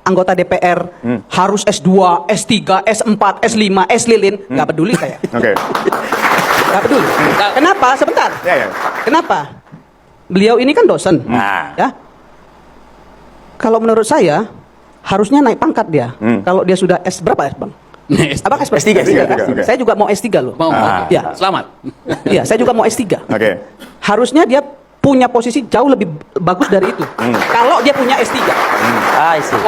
anggota DPR harus S2, S3, S4, S5, S lilin, nggak peduli saya. Oke. Nggak peduli. Kenapa? Sebentar. Ya. Kenapa? Beliau ini kan dosen. Ya. Kalau menurut saya harusnya naik pangkat dia. Kalau dia sudah S berapa ya, Bang? Apa S3? S3, kan? oke. Saya juga mau S3 loh. Mau, Ya. selamat. Iya, saya juga mau S3. Oke. Harusnya dia punya posisi jauh lebih bagus dari itu. Kalau dia punya S3.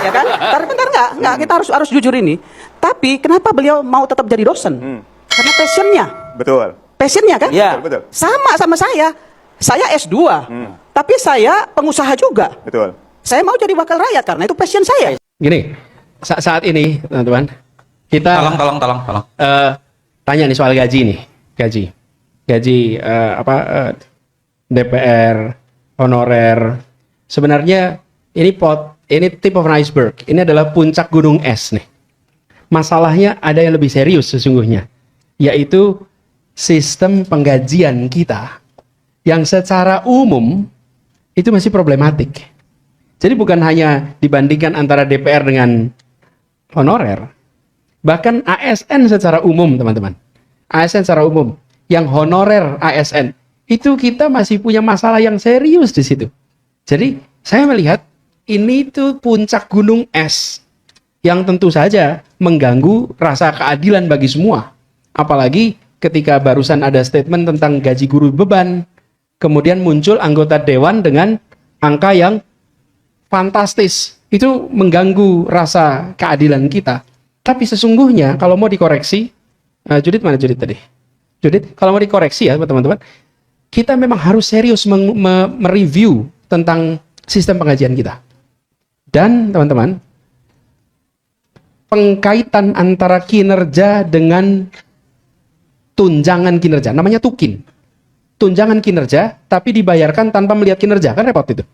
Ya kan? Bentar enggak, kita harus jujur ini. Tapi kenapa beliau mau tetap jadi dosen? Karena passionnya. Betul. Passionnya kan? Iya. Betul. Sama saya. Saya S2. Tapi saya pengusaha juga. Betul. Saya mau jadi wakil rakyat karena itu passion saya. Gini, saat ini teman-teman, kita Tolong. tanya nih soal gaji nih, gaji DPR, honorer. Sebenarnya ini tip of an iceberg. Ini adalah puncak gunung es nih. Masalahnya ada yang lebih serius sesungguhnya, yaitu sistem penggajian kita yang secara umum itu masih problematik. Jadi bukan hanya dibandingkan antara DPR dengan honorer, bahkan ASN secara umum, teman-teman. ASN secara umum, yang honorer ASN, itu kita masih punya masalah yang serius di situ. Jadi saya melihat ini tuh puncak gunung es yang tentu saja mengganggu rasa keadilan bagi semua. Apalagi ketika barusan ada statement tentang gaji guru beban, kemudian muncul anggota dewan dengan angka yang fantastis. Itu mengganggu rasa keadilan kita. Tapi sesungguhnya kalau mau dikoreksi, Judit mana Judit tadi? Judit, kalau mau dikoreksi ya teman-teman, kita memang harus serius mereview tentang sistem penggajian kita. Dan teman-teman, pengkaitan antara kinerja dengan tunjangan kinerja, namanya tukin. Tunjangan kinerja, tapi dibayarkan tanpa melihat kinerja, kan repot itu.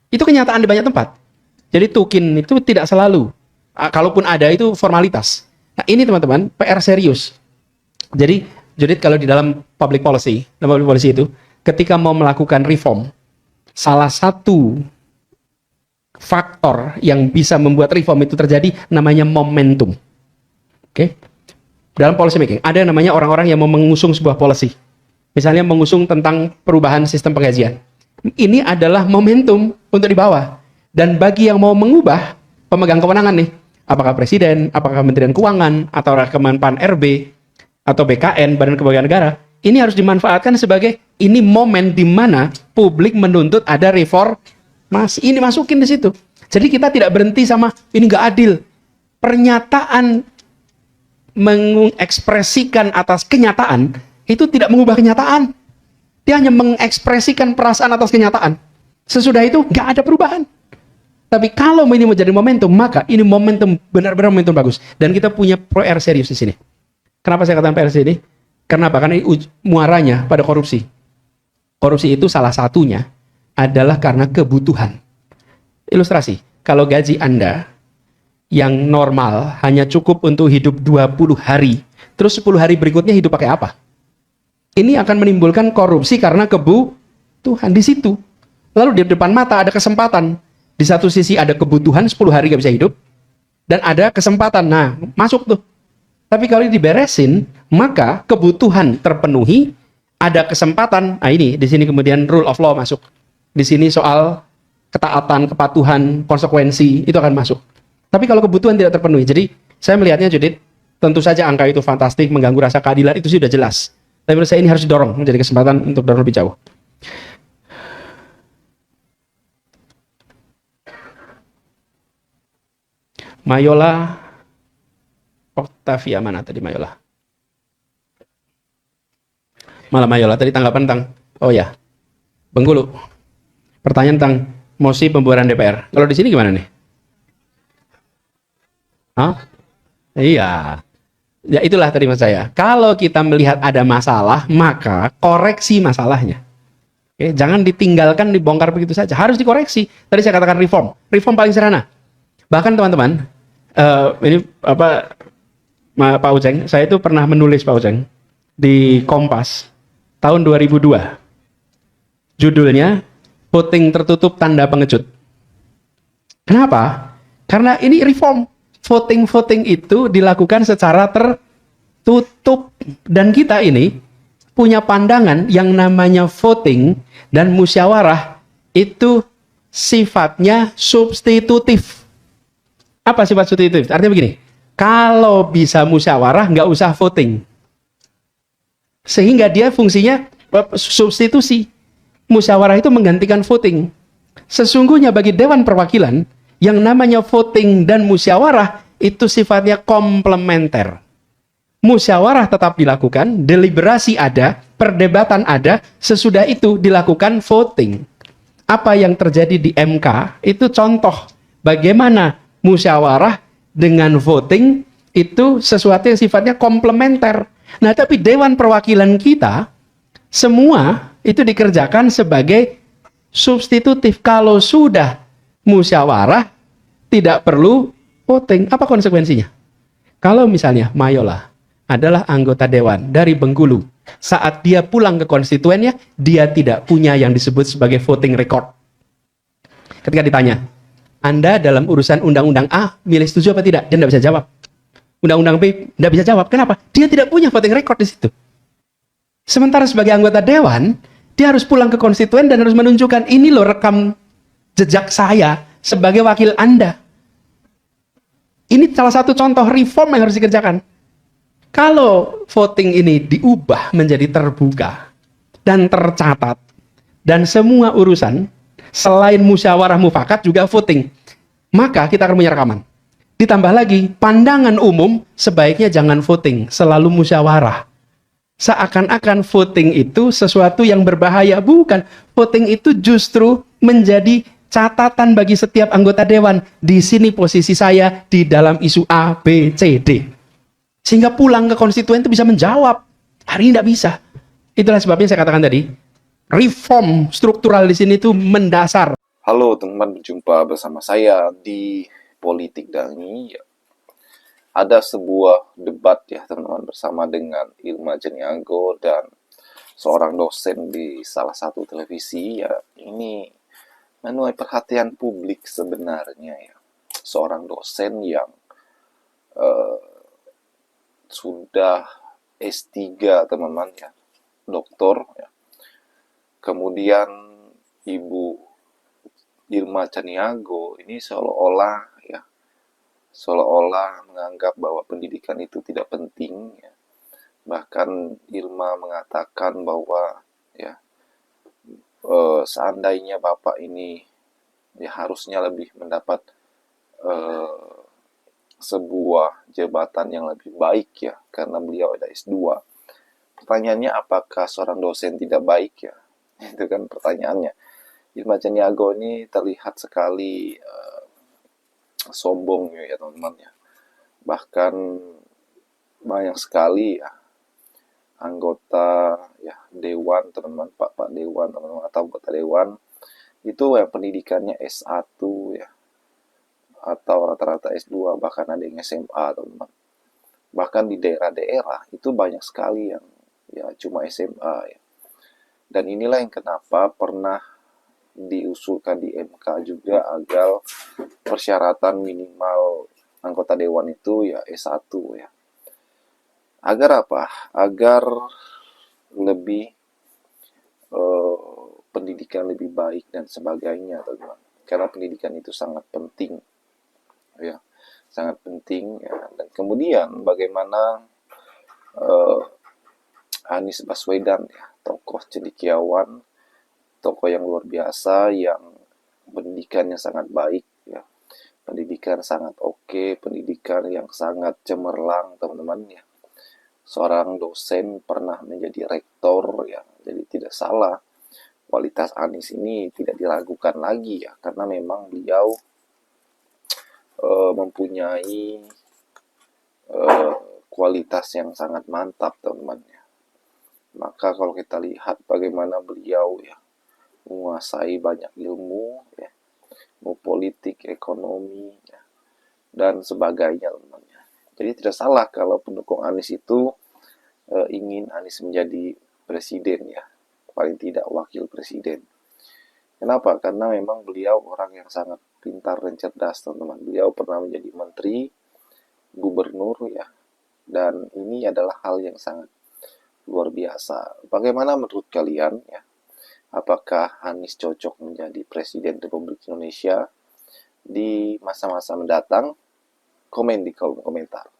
Itu kenyataan di banyak tempat. Jadi tukin itu tidak selalu. Kalaupun ada itu formalitas. Nah ini teman-teman, PR serius. Jadi, Judit kalau di dalam public policy itu, ketika mau melakukan reform, salah satu faktor yang bisa membuat reform itu terjadi namanya momentum. Oke? Dalam policy making, ada yang namanya orang-orang yang mau mengusung sebuah policy. Misalnya mengusung tentang perubahan sistem penggajian. Ini adalah momentum untuk dibawa. Dan bagi yang mau mengubah pemegang kewenangan nih, apakah presiden, apakah Kementerian Keuangan, atau Kemenpan RB, atau BKN, Badan Kepegawaian Negara, ini harus dimanfaatkan sebagai ini momen di mana publik menuntut ada reformasi. Ini masukin di situ. Jadi kita tidak berhenti sama ini nggak adil. Pernyataan mengekspresikan atas kenyataan itu tidak mengubah kenyataan. Dia hanya mengekspresikan perasaan atas kenyataan. Sesudah itu nggak ada perubahan. Tapi kalau ini menjadi momentum, maka ini momentum benar-benar momentum bagus. Dan kita punya PR serius di sini. Kenapa saya katakan PR ini? Karena apa? Karena muaranya pada korupsi. Korupsi itu salah satunya adalah karena kebutuhan. Ilustrasi, kalau gaji Anda yang normal hanya cukup untuk hidup 20 hari, terus 10 hari berikutnya hidup pakai apa? Ini akan menimbulkan korupsi karena kebutuhan di situ. Lalu di depan mata ada kesempatan. Di satu sisi ada kebutuhan 10 hari gak bisa hidup, dan ada kesempatan. Nah, masuk tuh. Tapi kalau diberesin, maka kebutuhan terpenuhi, ada kesempatan. Nah ini, di sini kemudian rule of law masuk. Di sini soal ketaatan, kepatuhan, konsekuensi, itu akan masuk. Tapi kalau kebutuhan tidak terpenuhi, jadi saya melihatnya Judit, tentu saja angka itu fantastik, mengganggu rasa keadilan, itu sudah jelas. Tapi menurut saya ini harus didorong, menjadi kesempatan untuk dorong lebih jauh. Mayola Octavia mana tadi Mayola? Malah Mayola tadi tanggapan tentang, oh ya, Bengkulu. Pertanyaan tentang mosi pembubaran DPR. Kalau di sini gimana nih? Hah? Iya. Ya itulah tadi maksud saya. Kalau kita melihat ada masalah, maka koreksi masalahnya. Oke, jangan ditinggalkan, dibongkar begitu saja. Harus dikoreksi. Tadi saya katakan reform. Reform paling sederhana. Bahkan teman-teman, ini apa Pak Uceng, saya itu pernah menulis Pak Uceng di Kompas tahun 2002. Judulnya Voting Tertutup Tanda Pengecut. Kenapa? Karena ini reform. Voting itu dilakukan secara tertutup. Dan kita ini punya pandangan yang namanya voting dan musyawarah itu sifatnya substitutif. Apa sifat substitutif? Artinya begini, kalau bisa musyawarah, nggak usah voting. Sehingga dia fungsinya substitusi. Musyawarah itu menggantikan voting. Sesungguhnya bagi Dewan Perwakilan, yang namanya voting dan musyawarah itu sifatnya komplementer. Musyawarah tetap dilakukan, deliberasi ada, perdebatan ada, sesudah itu dilakukan voting. Apa yang terjadi di MK itu contoh bagaimana musyawarah dengan voting itu sesuatu yang sifatnya komplementer. Nah, tapi Dewan Perwakilan kita semua itu dikerjakan sebagai substitutif. Kalau sudah musyawarah tidak perlu voting. Apa konsekuensinya? Kalau misalnya Mayola adalah anggota dewan dari Bengkulu, saat dia pulang ke konstituennya, dia tidak punya yang disebut sebagai voting record. Ketika ditanya, Anda dalam urusan undang-undang A, milih setuju apa tidak? Dia tidak bisa jawab. Undang-undang B, tidak bisa jawab. Kenapa? Dia tidak punya voting record di situ. Sementara sebagai anggota dewan, dia harus pulang ke konstituen dan harus menunjukkan, ini loh rekam jejak saya sebagai wakil Anda. Ini salah satu contoh reform yang harus dikerjakan. Kalau voting ini diubah menjadi terbuka dan tercatat, dan semua urusan selain musyawarah mufakat juga voting, maka kita akan punya rekaman. Ditambah lagi, pandangan umum sebaiknya jangan voting, selalu musyawarah. Seakan-akan voting itu sesuatu yang berbahaya. Bukan. Voting itu justru menjadi catatan bagi setiap anggota dewan. Di sini posisi saya di dalam isu A, B, C, D. Sehingga pulang ke konstituen itu bisa menjawab. Hari ini tidak bisa. Itulah sebabnya saya katakan tadi, reform struktural di sini itu mendasar. Halo teman-teman, berjumpa bersama saya di Politik Dani. Ada sebuah debat ya teman-teman bersama dengan Irma Jeniago dan seorang dosen di salah satu televisi ya. Ini menuai perhatian publik sebenarnya ya. Seorang dosen yang sudah S3 teman-teman ya, doktor ya. Kemudian Ibu Irma Jeniago ini seolah-olah menganggap bahwa pendidikan itu tidak penting ya. Bahkan Irma mengatakan bahwa ya seandainya Bapak ini ya harusnya lebih mendapat sebuah jabatan yang lebih baik ya, karena beliau ada S2. Pertanyaannya, apakah seorang dosen tidak baik ya? Itu kan pertanyaannya. Irma Jeniago ini terlihat sekali sombong ya teman-teman ya. Bahkan banyak sekali ya anggota ya dewan teman-teman, Pak dewan teman-teman atau anggota dewan itu yang pendidikannya S1 ya, atau rata-rata S2, bahkan ada yang SMA teman-teman. Bahkan di daerah-daerah itu banyak sekali yang ya cuma SMA ya. Dan inilah yang kenapa pernah diusulkan di MK juga agar persyaratan minimal anggota dewan itu ya S1 ya. Agar apa? Agar lebih pendidikan lebih baik dan sebagainya teman-teman. Karena pendidikan itu sangat penting ya. Sangat penting ya. Dan kemudian bagaimana Anies Baswedan ya, tokoh cendekiawan, tokoh yang luar biasa, yang pendidikannya sangat baik ya, pendidikan sangat oke, pendidikan yang sangat cemerlang teman-teman ya. Seorang dosen pernah menjadi rektor ya, jadi tidak salah kualitas Anies ini tidak diragukan lagi ya, karena memang beliau mempunyai kualitas yang sangat mantap teman-teman ya. Maka kalau kita lihat bagaimana beliau ya menguasai banyak ilmu ya, mau politik, ekonomi ya, dan sebagainya teman-teman ya. Jadi tidak salah kalau pendukung Anies itu ingin Anies menjadi presiden ya, paling tidak wakil presiden. Kenapa? Karena memang beliau orang yang sangat pintar dan cerdas, teman-teman. Beliau pernah menjadi menteri, gubernur ya, dan ini adalah hal yang sangat luar biasa. Bagaimana menurut kalian ya? Apakah Anies cocok menjadi Presiden Republik Indonesia di masa-masa mendatang? Komen di kolom komentar.